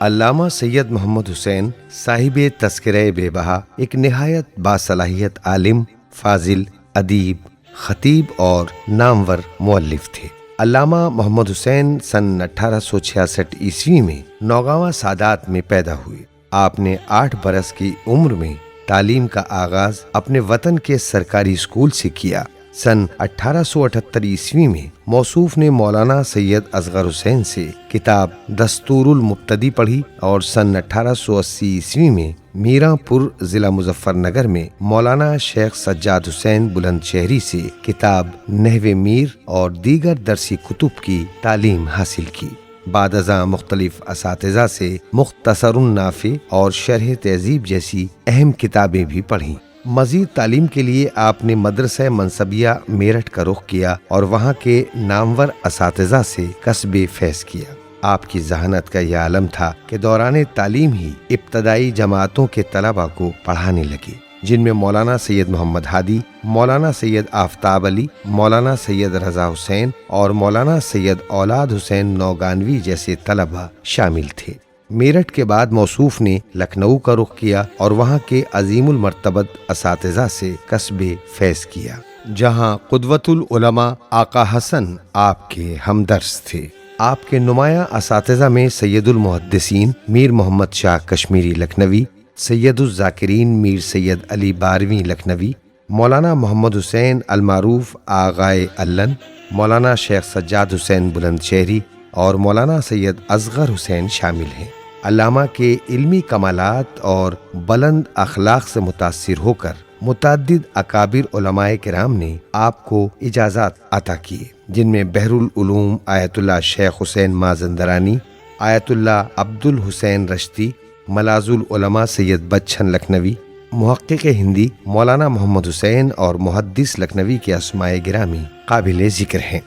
علامہ سید محمد حسین صاحب تذکرہ بے بہا ایک نہایت باصلاحیت عالم، فاضل، ادیب، خطیب اور نامور مؤلف تھے۔ علامہ محمد حسین سن 1866 عیسوی میں نوگاواں سادات میں پیدا ہوئے۔ آپ نے 8 برس کی عمر میں تعلیم کا آغاز اپنے وطن کے سرکاری اسکول سے کیا۔ سن 1878 عیسوی میں موصوف نے مولانا سید اصغر حسین سے کتاب دستور المبتدی پڑھی اور سن 1880 عیسوی میں میراں پور ضلع مظفر نگر میں مولانا شیخ سجاد حسین بلند شہری سے کتاب نحو میر اور دیگر درسی کتب کی تعلیم حاصل کی۔ بعد ازاں مختلف اساتذہ سے مختصر النافع اور شرح تہذیب جیسی اہم کتابیں بھی پڑھیں۔ مزید تعلیم کے لیے آپ نے مدرسہ منصبیہ میرٹھ کا رخ کیا اور وہاں کے نامور اساتذہ سے کسب فیض کیا۔ آپ کی ذہانت کا یہ عالم تھا کہ دوران تعلیم ہی ابتدائی جماعتوں کے طلباء کو پڑھانے لگے، جن میں مولانا سید محمد ہادی، مولانا سید آفتاب علی، مولانا سید رضا حسین اور مولانا سید اولاد حسین نوگانوی جیسے طلباء شامل تھے۔ میرٹھ کے بعد موصوف نے لکھنؤ کا رخ کیا اور وہاں کے عظیم المرتبت اساتذہ سے کسب فیض کیا، جہاں قدوۃ العلماء آقا حسن آپ کے ہمدرس تھے۔ آپ کے نمایاں اساتذہ میں سید المحدثین میر محمد شاہ کشمیری لکھنوی، سید الذاکرین میر سید علی باروی لکھنوی، مولانا محمد حسین المعروف آغائے علن، مولانا شیخ سجاد حسین بلند شہری اور مولانا سید اصغر حسین شامل ہیں۔ علامہ کے علمی کمالات اور بلند اخلاق سے متاثر ہو کر متعدد اکابر علماء کرام نے آپ کو اجازات عطا کیے، جن میں بحر العلوم آیت اللہ شیخ حسین مازندرانی، آیت اللہ عبد الحسین رشتی، ملاذ العلماء سید بچن لکھنوی، محقق ہندی مولانا محمد حسین اور محدث لکھنوی کے اسماء گرامی قابل ذکر ہیں۔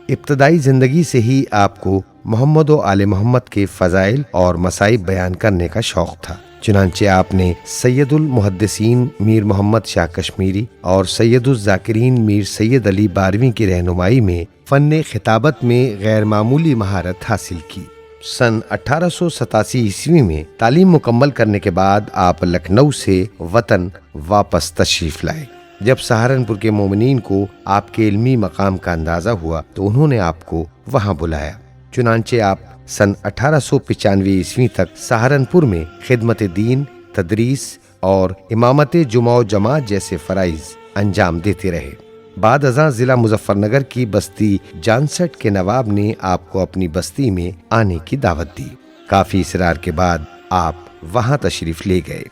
ابتدائی زندگی سے ہی آپ کو محمد و آل محمد کے فضائل اور مصائب بیان کرنے کا شوق تھا، چنانچہ آپ نے سید المحدثین میر محمد شاہ کشمیری اور سید الذاکرین میر سید علی باروی کی رہنمائی میں فن خطابت میں غیر معمولی مہارت حاصل کی۔ سن 1887 عیسوی میں تعلیم مکمل کرنے کے بعد آپ لکھنؤ سے وطن واپس تشریف لائے۔ جب سہارنپور کے مومنین کو آپ کے علمی مقام کا اندازہ ہوا تو انہوں نے آپ کو وہاں بلایا، چنانچہ آپ سن 1895 عیسوی تک سہارنپور میں خدمت دین، تدریس اور امامت جمعہ و جماعت جیسے فرائض انجام دیتے رہے۔ بعد ازاں ضلع مظفر نگر کی بستی جانسٹ کے نواب نے آپ کو اپنی بستی میں آنے کی دعوت دی۔ کافی اصرار کے بعد آپ وہاں تشریف لے گئے۔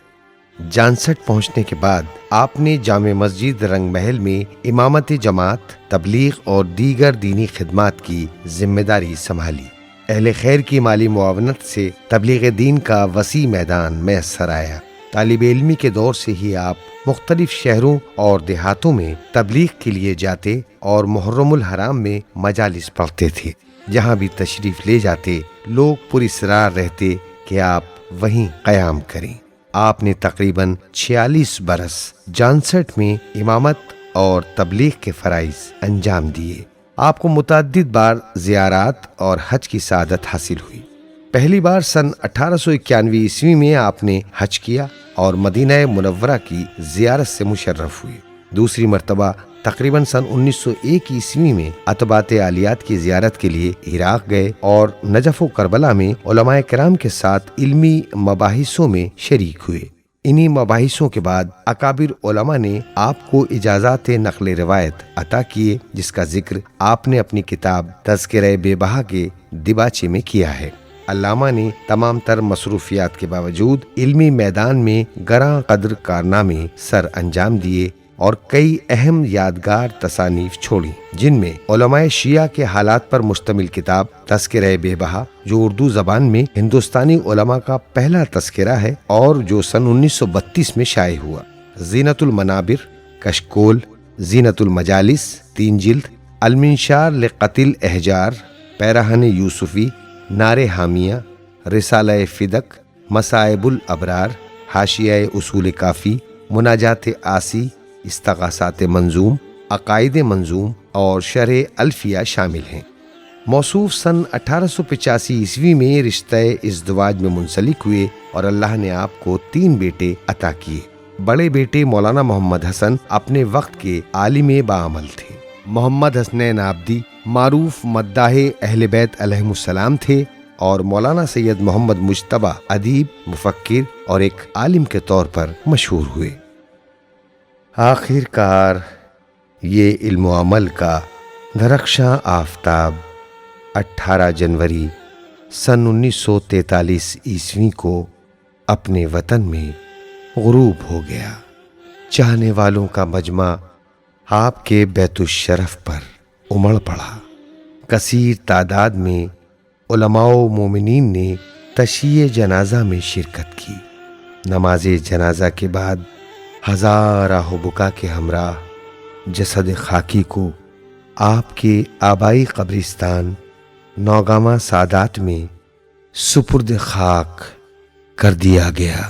جانسٹ پہنچنے کے بعد آپ نے جامع مسجد رنگ محل میں امامت جماعت، تبلیغ اور دیگر دینی خدمات کی ذمہ داری سنبھالی۔ اہل خیر کی مالی معاونت سے تبلیغ دین کا وسیع میدان میسر آیا۔ طالب علمی کے دور سے ہی آپ مختلف شہروں اور دیہاتوں میں تبلیغ کے لیے جاتے اور محرم الحرام میں مجالس پڑھتے تھے۔ جہاں بھی تشریف لے جاتے لوگ پراسرار رہتے کہ آپ وہیں قیام کریں۔ آپ نے تقریباً 46 برس جانسٹ میں امامت اور تبلیغ کے فرائض انجام دیے۔ آپ کو متعدد بار زیارات اور حج کی سعادت حاصل ہوئی۔ پہلی بار سن 1891 عیسوی میں آپ نے حج کیا اور مدینہ منورہ کی زیارت سے مشرف ہوئے۔ دوسری مرتبہ تقریباً سن 1901 عیسوی میں اتباعت عالیات کی زیارت کے لیے عراق گئے اور نجف و کربلا میں علماء کرام کے ساتھ علمی مباحثوں میں شریک ہوئے۔ انہی مباحثوں کے بعد اکابر علماء نے آپ کو اجازات نقل روایت عطا کیے، جس کا ذکر آپ نے اپنی کتاب تذکرہ بے بہا کے دیباچے میں کیا ہے۔ علامہ نے تمام تر مصروفیات کے باوجود علمی میدان میں گراں قدر کارنامے سر انجام دیے اور کئی اہم یادگار تصانیف چھوڑی، جن میں علماء شیعہ کے حالات پر مشتمل کتاب تذکرہ بے بہا، جو اردو زبان میں ہندوستانی علماء کا پہلا تذکرہ ہے اور جو سن 1932 میں شائع ہوا، زینت المنابر، کشکول، زینت المجالس 3 جلد، المنشار لقتل احجار، پیراہن یوسفی، نار حامیہ، رسالہ فدق، مصائب الابرار، حاشیہ اصول کافی، مناجات آسی، استغاثات منظوم، عقائد منظوم اور شرح الفیہ شامل ہیں۔ موصوف سن 1885 عیسوی میں رشتہ ازدواج میں منسلک ہوئے اور اللہ نے آپ کو 3 بیٹے عطا کیے۔ بڑے بیٹے مولانا محمد حسن اپنے وقت کے عالم باعمل تھے۔ محمد حسنین آبدی معروف مداح اہل بیت علیہم السلام تھے اور مولانا سید محمد مجتبیٰ ادیب، مفکر اور ایک عالم کے طور پر مشہور ہوئے۔ آخر کار یہ علم و عمل کا درخشاں آفتاب 18 جنوری سن 1943 عیسوی کو اپنے وطن میں غروب ہو گیا۔ چاہنے والوں کا مجمع آپ کے بیت الشرف پر امڑ پڑا۔ کثیر تعداد میں علماء و مومنین نے تشییع جنازہ میں شرکت کی۔ نماز جنازہ کے بعد ہزارہ بکا کے ہمراہ جسد خاکی کو آپ کے آبائی قبرستان نوگامہ سادات میں سپرد خاک کر دیا گیا۔